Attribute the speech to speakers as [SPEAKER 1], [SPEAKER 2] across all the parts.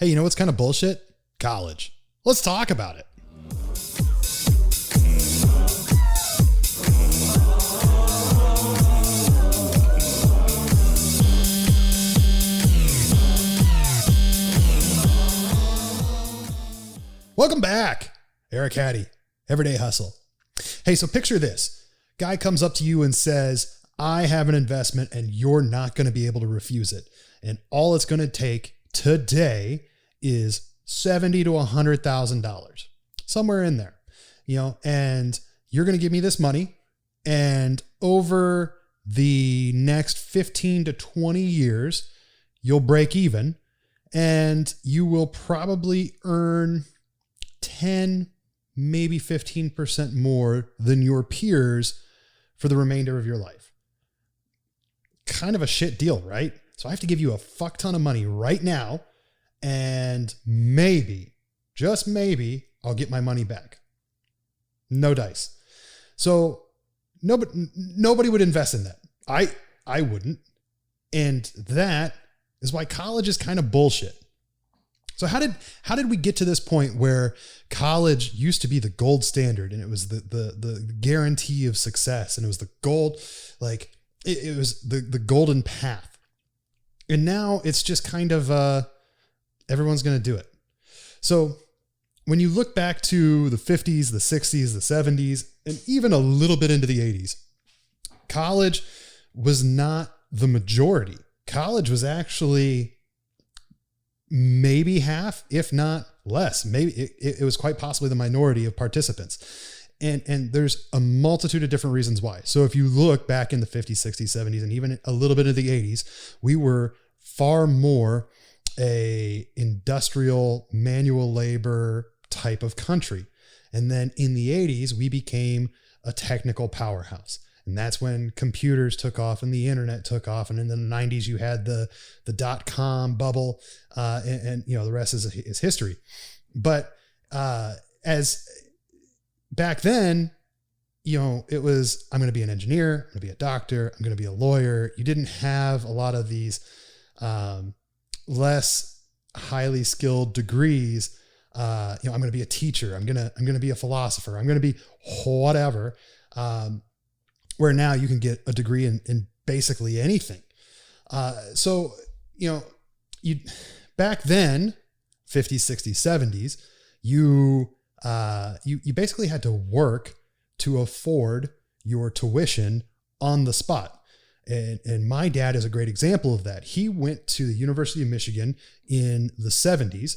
[SPEAKER 1] Hey, you know what's kind of bullshit? College. Let's talk about it. Welcome back. Eric Hattie, Everyday Hustle. Hey, so picture this. Guy comes up to you and says, I have an investment and you're not going to be able to refuse it. And all it's going to take today is $70,000 to $100,000, somewhere in there, and you're going to give me this money. And over the next 15 to 20 years, you'll break even and you will probably earn 10, maybe 15% more than your peers for the remainder of your life. Kind of a shit deal, right? So I have to give you a fuck ton of money right now, and maybe, just maybe, I'll get my money back. No dice. So nobody would invest in that. I wouldn't. And that is why college is kind of bullshit. So how did we get to this point where college used to be the gold standard, and it was the guarantee of success, and it was the gold, like it was the golden path. And now it's just kind of everyone's going to do it. So when you look back to the 50s, the 60s, the 70s, and even a little bit into the 80s, college was not the majority. College was actually maybe half, if not less. Maybe it was quite possibly the minority of participants. And there's a multitude of different reasons why. So if you look back in the 50s, 60s, 70s, and even a little bit of the 80s, we were far more a industrial manual labor type of country. And then in the 80s, we became a technical powerhouse. And that's when computers took off and the internet took off. And in the 90s, you had the .com bubble, and the rest is history. But as back then, it was, I'm going to be an engineer, I'm going to be a doctor, I'm going to be a lawyer. You didn't have a lot of these less highly skilled degrees. I'm going to be a teacher. I'm going to be a philosopher. I'm going to be whatever. Where now you can get a degree in basically anything. So you back then, 50s, 60s, 70s, you basically had to work to afford your tuition on the spot. And my dad is a great example of that. He went to the University of Michigan in the 70s.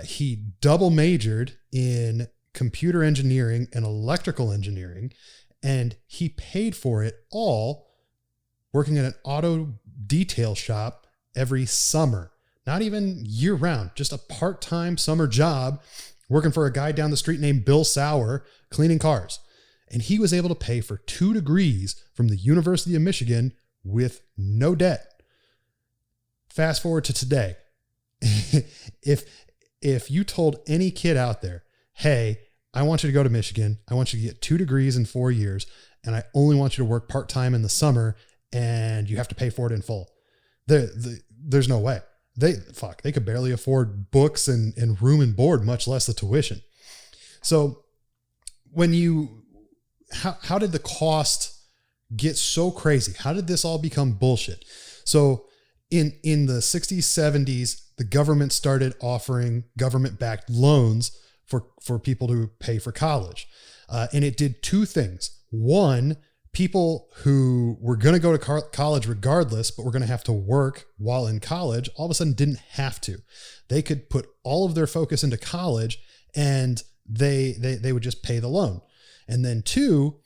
[SPEAKER 1] He double majored in computer engineering and electrical engineering, and he paid for it all working at an auto detail shop every summer, not even year round, just a part-time summer job working for a guy down the street named Bill Sauer, cleaning cars. And he was able to pay for 2 degrees from the University of Michigan with no debt. Fast forward to today. If you told any kid out there, hey, I want you to go to Michigan, I want you to get 2 degrees in 4 years, and I only want you to work part-time in the summer, and you have to pay for it in full. There's no way. They could barely afford books and room and board, much less the tuition. So how did the cost get so crazy? How did this all become bullshit? So in the 60s, 70s, the government started offering government-backed loans for people to pay for college. And it did 2 things. One, people who were going to go to college regardless, but were going to have to work while in college, all of a sudden didn't have to. They could put all of their focus into college, and they would just pay the loan. And then 2,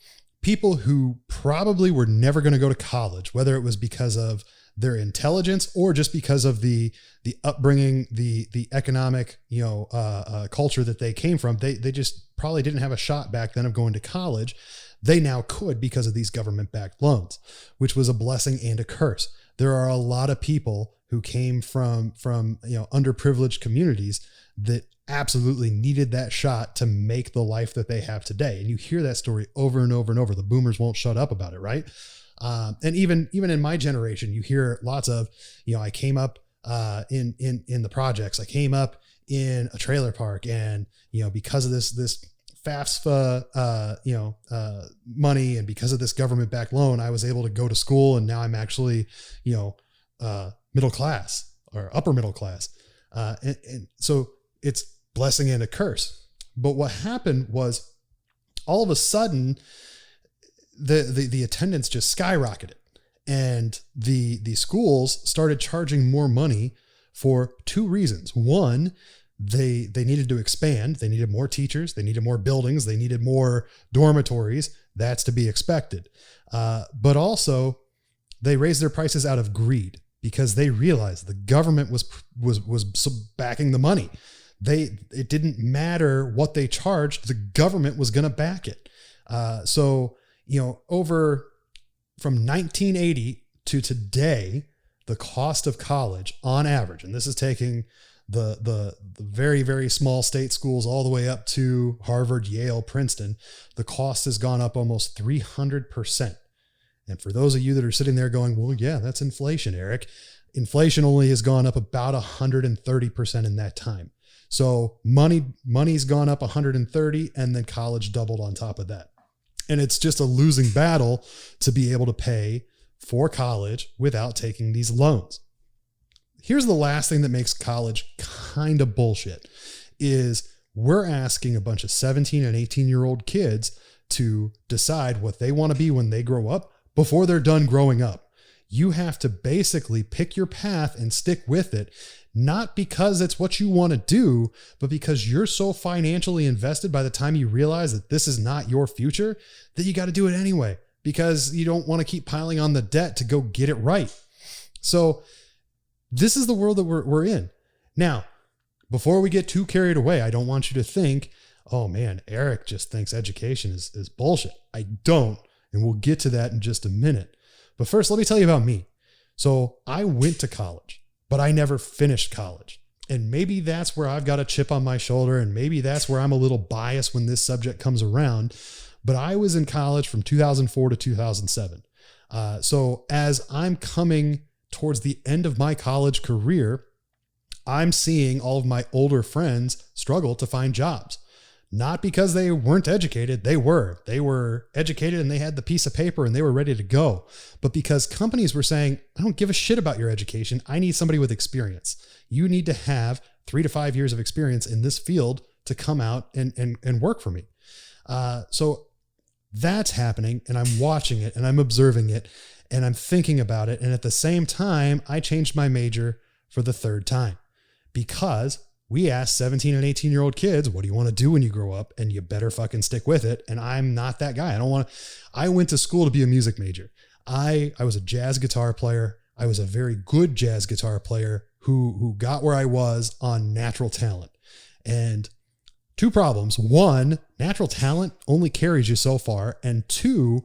[SPEAKER 1] people who probably were never going to go to college, whether it was because of their intelligence or just because of the upbringing, the economic, culture that they came from, they just probably didn't have a shot back then of going to college. They now could because of these government-backed loans, which was a blessing and a curse. There are a lot of people who came from underprivileged communities that absolutely needed that shot to make the life that they have today. And you hear that story over and over and over. The boomers won't shut up about it, right? And even in my generation, you hear lots of, I came up in the projects. I came up in a trailer park, and because of this FAFSA money, and because of this government backed loan, I was able to go to school, and now I'm actually middle class or upper middle class, and so it's blessing and a curse. But what happened was, all of a sudden, the attendance just skyrocketed, and the schools started charging more money for two reasons. One, they needed to expand. They needed more teachers. They needed more buildings. They needed more dormitories. That's to be expected. But also, they raised their prices out of greed, because they realized the government was backing the money. It didn't matter what they charged, the government was going to back it. So over from 1980 to today, the cost of college on average, and this is taking the very, very small state schools all the way up to Harvard, Yale, Princeton, the cost has gone up almost 300%. And for those of you that are sitting there going, well, yeah, that's inflation, Eric. Inflation only has gone up about 130% in that time. So money's gone up 130, and then college doubled on top of that. And it's just a losing battle to be able to pay for college without taking these loans. Here's the last thing that makes college kind of bullshit is we're asking a bunch of 17 and 18-year-old kids to decide what they want to be when they grow up before they're done growing up. You have to basically pick your path and stick with it, not because it's what you want to do, but because you're so financially invested by the time you realize that this is not your future, that you got to do it anyway, because you don't want to keep piling on the debt to go get it right. So this is the world that we're in. Now, before we get too carried away, I don't want you to think, oh man, Eric just thinks education is bullshit. I don't. And we'll get to that in just a minute. But first, let me tell you about me. So I went to college, but I never finished college. And maybe that's where I've got a chip on my shoulder, and maybe that's where I'm a little biased when this subject comes around. But I was in college from 2004 to 2007. So as I'm coming towards the end of my college career, I'm seeing all of my older friends struggle to find jobs. Not because they weren't educated. They were educated, and they had the piece of paper, and they were ready to go. But because companies were saying, I don't give a shit about your education. I need somebody with experience. You need to have 3 to 5 years of experience in this field to come out and work for me. So that's happening, and I'm watching it, and I'm observing it, and I'm thinking about it. And at the same time, I changed my major for the third time, because we asked 17 and 18-year-old kids, what do you want to do when you grow up? And you better fucking stick with it. And I'm not that guy. I went to school to be a music major. I was a jazz guitar player. I was a very good jazz guitar player who got where I was on natural talent. And two problems. One, natural talent only carries you so far. And two,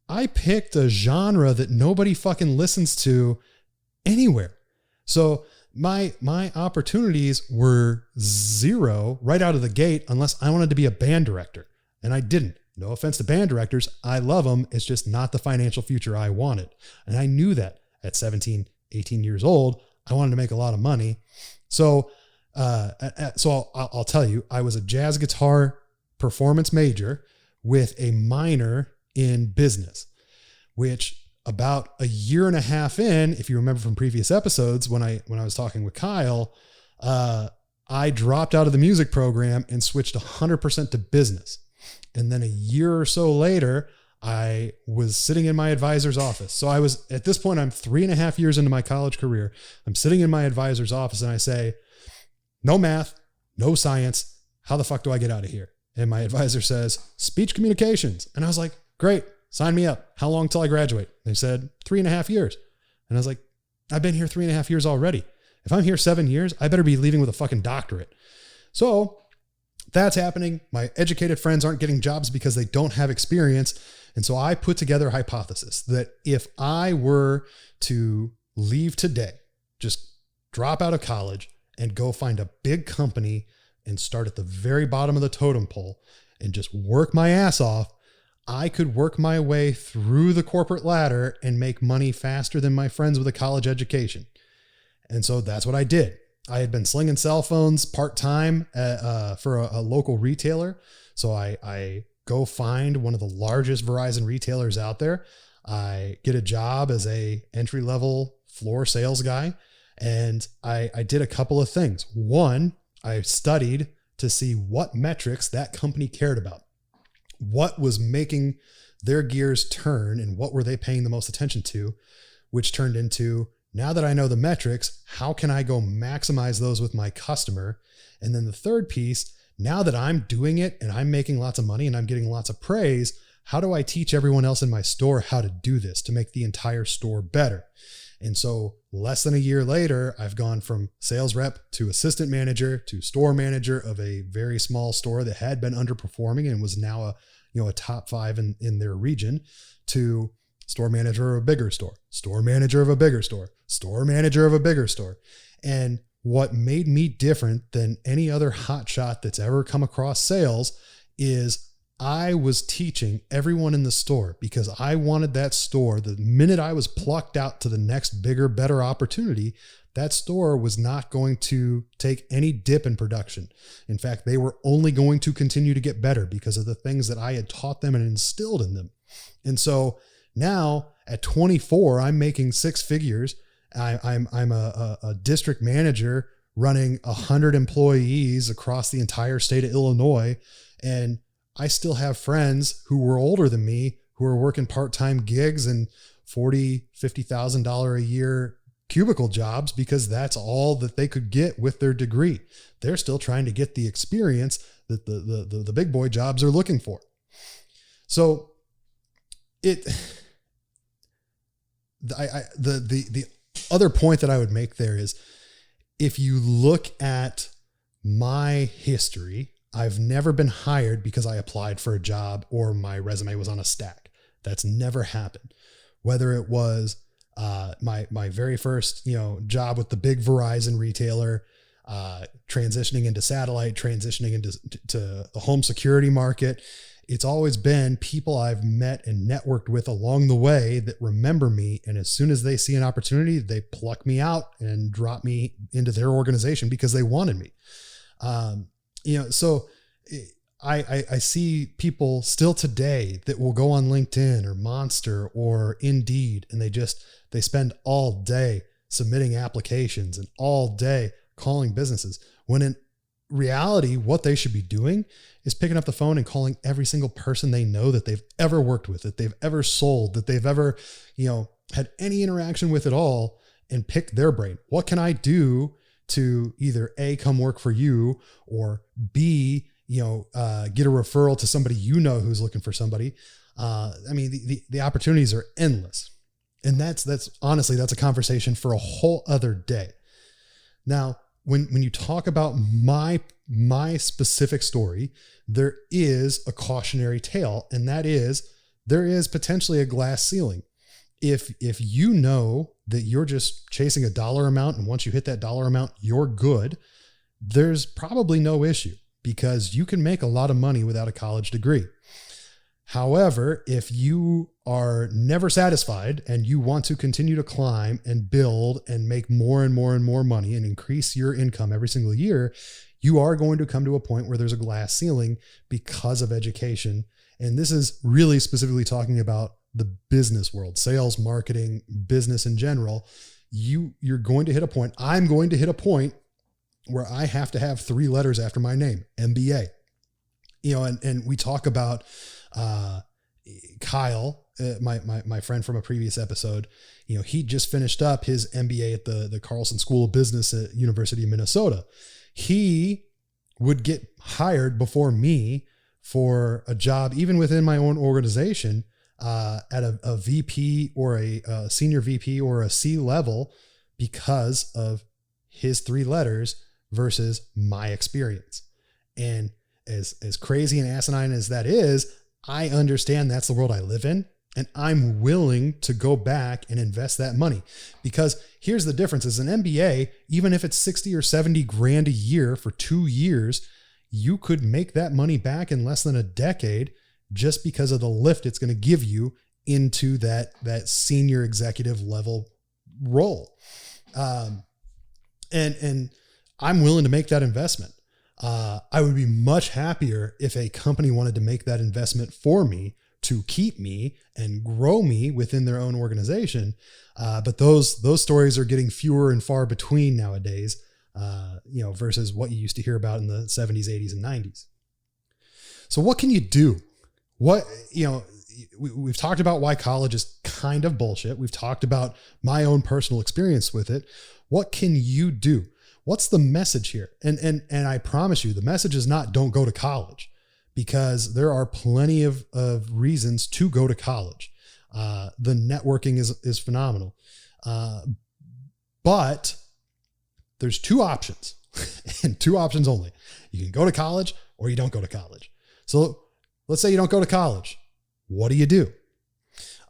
[SPEAKER 1] I picked a genre that nobody fucking listens to anywhere. So my opportunities were zero right out of the gate, unless I wanted to be a band director. And I didn't. No offense to band directors. I love them. It's just not the financial future I wanted. And I knew that at 17, 18 years old, I wanted to make a lot of money. So I'll tell you, I was a jazz guitar performance major with a minor in business, which about a year and a half in, if you remember from previous episodes, when I was talking with Kyle, I dropped out of the music program and switched 100% to business. And then a year or so later, I was sitting in my advisor's office. So I was, at this point, I'm 3.5 years into my college career. I'm sitting in my advisor's office, and I say, no math, no science. How the fuck do I get out of here? And my advisor says, speech communications. And I was like, great. Sign me up. How long till I graduate? They said 3.5 years. And I was like, I've been here 3.5 years already. If I'm here 7 years, I better be leaving with a fucking doctorate. So that's happening. My educated friends aren't getting jobs because they don't have experience. And so I put together a hypothesis that if I were to leave today, just drop out of college and go find a big company and start at the very bottom of the totem pole and just work my ass off, I could work my way through the corporate ladder and make money faster than my friends with a college education. And so that's what I did. I had been slinging cell phones part-time for a local retailer. So I go find one of the largest Verizon retailers out there. I get a job as a entry-level floor sales guy. And I did a couple of things. One, I studied to see what metrics that company cared about. What was making their gears turn and what were they paying the most attention to, which turned into, now that I know the metrics, how can I go maximize those with my customer? And then the third piece, now that I'm doing it and I'm making lots of money and I'm getting lots of praise, how do I teach everyone else in my store how to do this to make the entire store better? And so less than a year later, I've gone from sales rep to assistant manager to store manager of a very small store that had been underperforming and was now a top 5 in their region, to store manager of a bigger store, store manager of a bigger store, store manager of a bigger store. And what made me different than any other hotshot that's ever come across sales is I was teaching everyone in the store, because I wanted that store, the minute I was plucked out to the next bigger, better opportunity, that store was not going to take any dip in production. In fact, they were only going to continue to get better because of the things that I had taught them and instilled in them. And so now at 24, I'm making 6 figures. I'm a district manager running 100 employees across the entire state of Illinois. And I still have friends who were older than me who are working part-time gigs and $40,000, $50,000 a year cubicle jobs because that's all that they could get with their degree. They're still trying to get the experience that the big boy jobs are looking for. So the other point that I would make there is, if you look at my history, I've never been hired because I applied for a job or my resume was on a stack. That's never happened. Whether it was my very first job with the big Verizon retailer, transitioning into satellite, transitioning into the home security market, it's always been people I've met and networked with along the way that remember me. And as soon as they see an opportunity, they pluck me out and drop me into their organization because they wanted me. So I see people still today that will go on LinkedIn or Monster or Indeed, and they spend all day submitting applications and all day calling businesses, when in reality, what they should be doing is picking up the phone and calling every single person they know that they've ever worked with, that they've ever sold, that they've ever, had any interaction with at all, and pick their brain. What can I do to either A, come work for you, or B, get a referral to somebody who's looking for somebody? The opportunities are endless. And that's honestly, that's a conversation for a whole other day. Now, when you talk about my specific story, there is a cautionary tale, and that is there is potentially a glass ceiling. If you know that you're just chasing a dollar amount, and once you hit that dollar amount, you're good, there's probably no issue, because you can make a lot of money without a college degree. However, if you are never satisfied and you want to continue to climb and build and make more and more and more money and increase your income every single year, you are going to come to a point where there's a glass ceiling because of education. And this is really specifically talking about the business world, sales, marketing, business in general. You're going to hit a point. I'm going to hit a point where I have to have 3 letters after my name, MBA. And we talk about Kyle, my friend from a previous episode. He just finished up his MBA at the Carlson School of Business at University of Minnesota. He would get hired before me for a job, even within my own organization, at a VP or a senior VP or a C level, because of his 3 letters versus my experience. And as crazy and asinine as that is, I understand that's the world I live in, and I'm willing to go back and invest that money, because here's the difference. As an MBA, even if it's 60 or 70 grand a year for 2 years, you could make that money back in less than a decade, just because of the lift it's going to give you into that senior executive level role. And I'm willing to make that investment. I would be much happier if a company wanted to make that investment for me to keep me and grow me within their own organization. But those stories are getting fewer and far between nowadays, versus what you used to hear about in the 70s, 80s, and 90s. So what can you do? We've talked about why college is kind of bullshit. We've talked about my own personal experience with it. What can you do? What's the message here? And I promise you, the message is not don't go to college, because there are plenty of reasons to go to college. The networking is phenomenal. But there's two options and two options only. You can go to college or you don't go to college. So let's say you don't go to college. What do?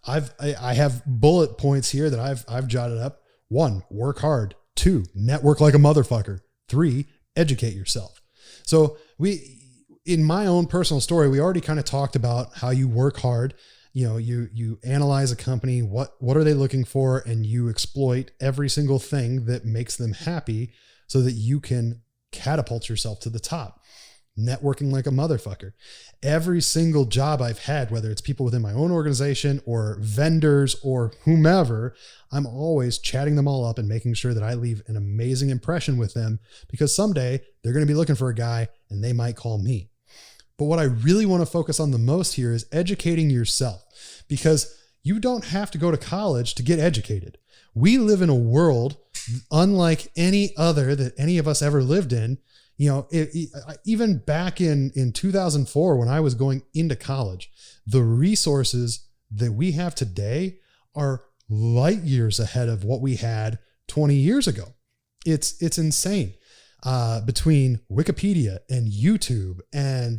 [SPEAKER 1] I have bullet points here that I've jotted up. 1, work hard. 2, network like a motherfucker. 3, educate yourself. So in my own personal story, we already kind of talked about how you work hard. You analyze a company, what are they looking for? And you exploit every single thing that makes them happy so that you can catapult yourself to the top. Networking like a motherfucker. Every single job I've had, whether it's people within my own organization or vendors or whomever, I'm always chatting them all up and making sure that I leave an amazing impression with them, because someday they're going to be looking for a guy and they might call me. But what I really want to focus on the most here is educating yourself, because you don't have to go to college to get educated. We live in a world unlike any other that any of us ever lived in. Even back in 2004, when I was going into college, the resources that we have today are light years ahead of what we had 20 years ago. It's insane. Between Wikipedia and YouTube and,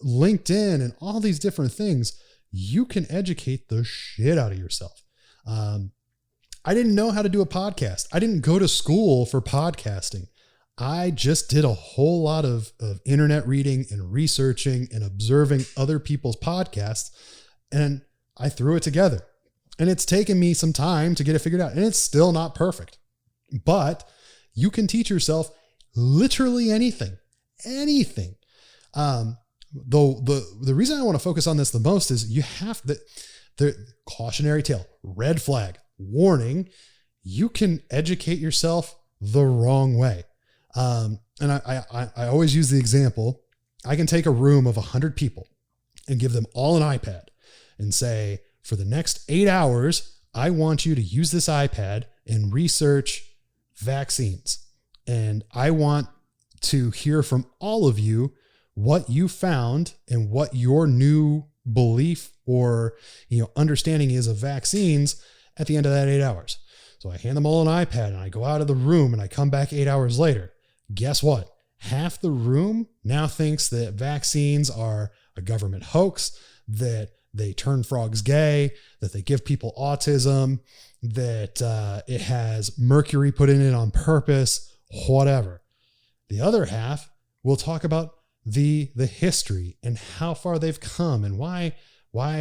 [SPEAKER 1] LinkedIn and all these different things, you can educate the shit out of yourself. I didn't know how to do a podcast. I didn't go to school for podcasting. I just did a whole lot of internet reading and researching and observing other people's podcasts, and I threw it together. And it's taken me some time to get it figured out, and it's still not perfect. But you can teach yourself literally anything. Though the reason I want to focus on this the most is you have the cautionary tale, red flag, warning. You can educate yourself the wrong way. And I always use the example. I can take a room of 100 people and give them all an iPad and say, for the next 8 hours, I want you to use this iPad and research vaccines. And I want to hear from all of you what you found and what your new belief or, understanding is of vaccines at the end of that 8 hours. So I hand them all an iPad and I go out of the room and I come back 8 hours later. Guess what? Half the room now thinks that vaccines are a government hoax, that they turn frogs gay, that they give people autism, that it has mercury put in it on purpose, whatever. The other half will talk about the history and how far they've come and why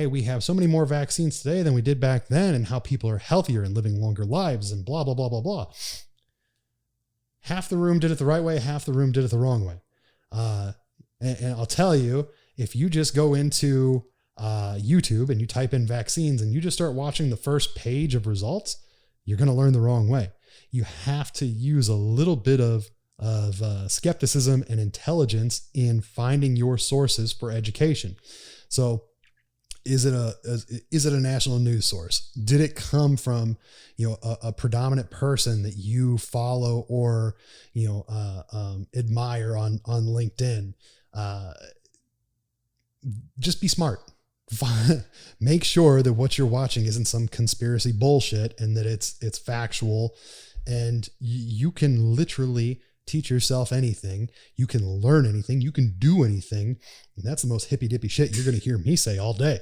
[SPEAKER 1] we have so many more vaccines today than we did back then, and how people are healthier and living longer lives and blah, blah, blah, blah, blah. Half the room did it the right way. Half the room did it the wrong way. And I'll tell you, if you just go into YouTube and you type in vaccines and you just start watching the first page of results, you're going to learn the wrong way. You have to use a little bit of skepticism and intelligence in finding your sources for education. So is it a national news source? Did it come from, a predominant person that you follow or, admire on LinkedIn? Just be smart. Make sure that what you're watching isn't some conspiracy bullshit and that it's factual, and you can literally teach yourself anything. You can learn anything. You can do anything. And that's the most hippy dippy shit you're going to hear me say all day.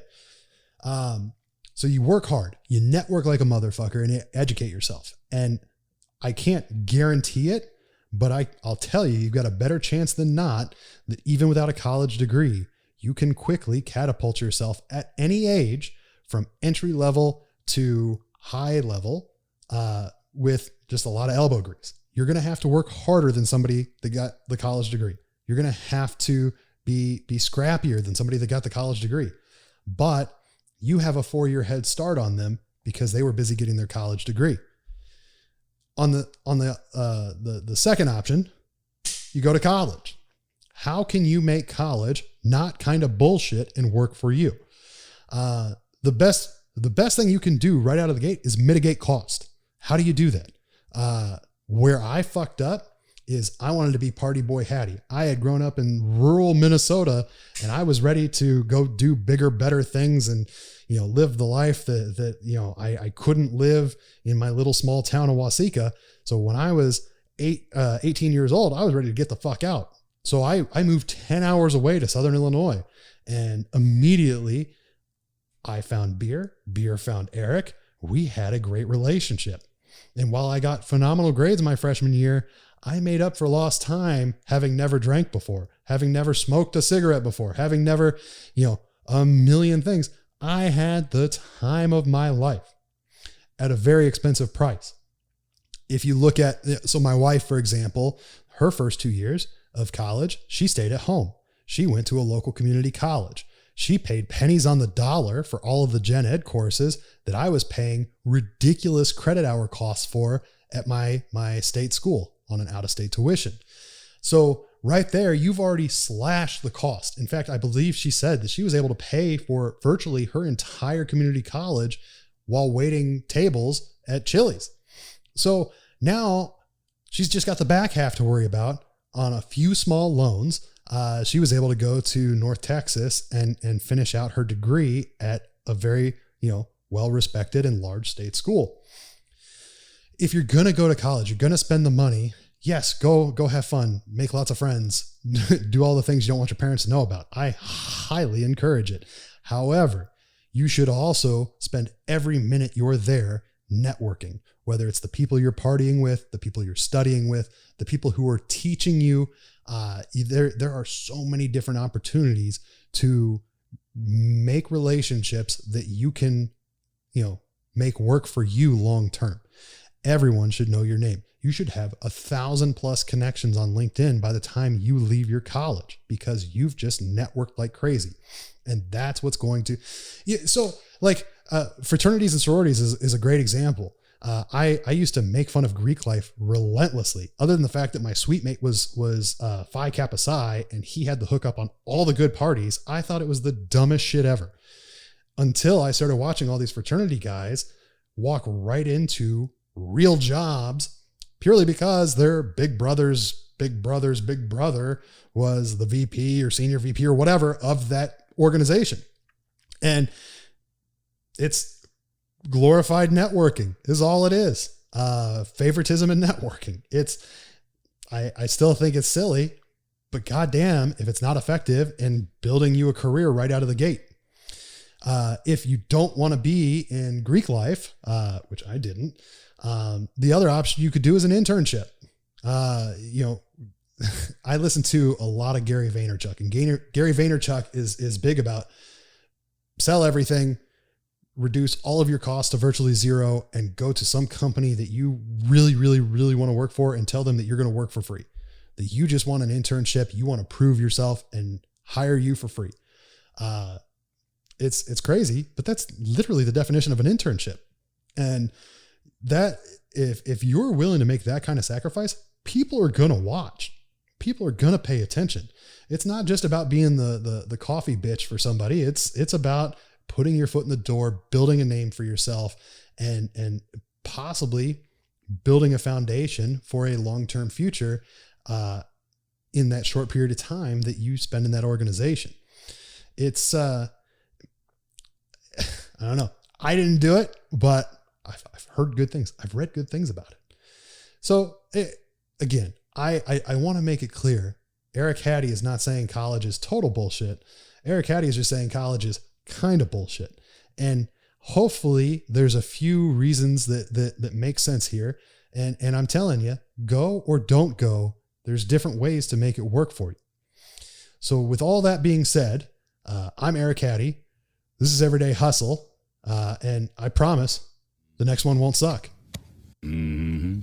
[SPEAKER 1] So you work hard, you network like a motherfucker, and you educate yourself. And I can't guarantee it, but I'll tell you, you've got a better chance than not that even without a college degree, you can quickly catapult yourself at any age from entry level to high level, with just a lot of elbow grease. you're going to have to work harder than somebody that got the college degree. You're going to have to be scrappier than somebody that got the college degree, but you have a 4-year head start on them because they were busy getting their college degree. On the second option, you go to college. How can you make college not kind of bullshit and work for you? The best thing you can do right out of the gate is mitigate cost. How do you do that? Where I fucked up is I wanted to be party boy Hattie. I had grown up in rural Minnesota and I was ready to go do bigger, better things and, live the life that I couldn't live in my little small town of Waseca. So when I was 18 years old, I was ready to get the fuck out. So I moved 10 hours away to Southern Illinois, and immediately I found beer. Beer found Eric. We had a great relationship. And while I got phenomenal grades my freshman year, I made up for lost time having never drank before, having never smoked a cigarette before, having never, a million things. I had the time of my life at a very expensive price. If you look at, so my wife, for example, her first 2 years of college, she stayed at home. She went to a local community college. She paid pennies on the dollar for all of the gen ed courses that I was paying ridiculous credit hour costs for at my state school on an out-of-state tuition. So right there, you've already slashed the cost. In fact, I believe she said that she was able to pay for virtually her entire community college while waiting tables at Chili's. So now she's just got the back half to worry about on a few small loans. She was able to go to North Texas and finish out her degree at a very, well-respected and large state school. If you're going to go to college, you're going to spend the money. Yes, go have fun, make lots of friends, do all the things you don't want your parents to know about. I highly encourage it. However, you should also spend every minute you're there networking, whether it's the people you're partying with, the people you're studying with, the people who are teaching you. There are so many different opportunities to make relationships that you can, make work for you long term. Everyone should know your name. You should have 1,000+ connections on LinkedIn by the time you leave your college because you've just networked like crazy. And that's what's going to, fraternities and sororities is a great example. I used to make fun of Greek life relentlessly, other than the fact that my suite mate was Phi Kappa Psi and he had the hookup on all the good parties. I thought it was the dumbest shit ever until I started watching all these fraternity guys walk right into real jobs purely because their big brother was the VP or senior VP or whatever of that organization. And it's glorified networking is all it is. Favoritism and networking. I still think it's silly, but goddamn if it's not effective in building you a career right out of the gate. If you don't want to be in Greek life, which I didn't, the other option you could do is an internship. I listen to a lot of Gary Vaynerchuk, and Gary Vaynerchuk is big about sell everything, reduce all of your costs to virtually zero, and go to some company that you really, really, really want to work for and tell them that you're going to work for free, that you just want an internship. You want to prove yourself and hire you for free. It's crazy, but that's literally the definition of an internship. And that if you're willing to make that kind of sacrifice, people are going to watch. People are going to pay attention. It's not just about being the coffee bitch for somebody. It's about putting your foot in the door, building a name for yourself, and possibly building a foundation for a long-term future in that short period of time that you spend in that organization. It's, I don't know. I didn't do it, but I've heard good things. I've read good things about it. So again, I want to make it clear. Eric Hattie is not saying college is total bullshit. Eric Hattie is just saying college is kind of bullshit. And hopefully there's a few reasons that make sense here. And I'm telling you, go or don't go. There's different ways to make it work for you. So with all that being said, I'm Eric Hattie. This is Everyday Hustle. And I promise the next one won't suck.
[SPEAKER 2] Mm-hmm.